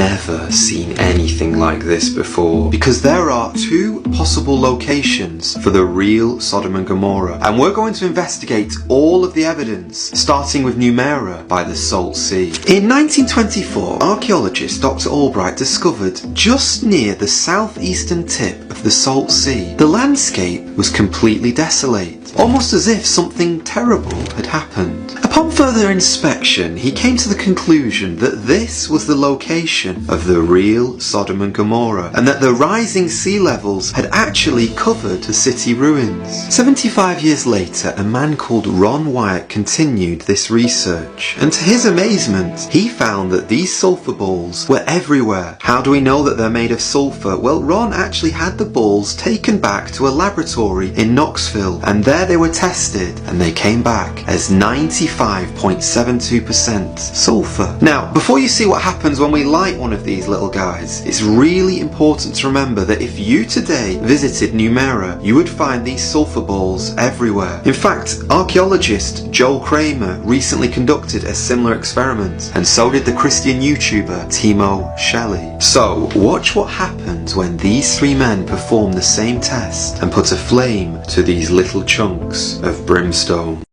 never seen anything like this before, because there are two possible locations for the real Sodom and Gomorrah, and we're going to investigate all of the evidence, starting with Gommorah by the Salt Sea. In 1924, archaeologist Dr. Albright discovered just near the southeastern tip of the Salt Sea, the landscape was completely desolate, almost as if something terrible had happened. Upon further inspection, he came to the conclusion that this was the location of the real Sodom and Gomorrah, and that the rising sea levels had actually covered the city ruins. 75 years later, a man called Ron Wyatt continued this research, and to his amazement, he found that these sulfur balls were everywhere. How do we know that they're made of sulfur? Well, Ron actually had the balls taken back to a laboratory in Knoxville, and there they were tested, and they came back as 95.72% sulfur. Now, before you see what happens when we light one of these little guys, it's really important to remember that if you today visited Gommorah, you would find these sulfur balls everywhere. In fact, archaeologist Joel Kramer recently conducted a similar experiment, and so did the Christian YouTuber Timo Shelley. So, watch what happens when these three men perform the same test and put a flame to these little chunks of brimstone.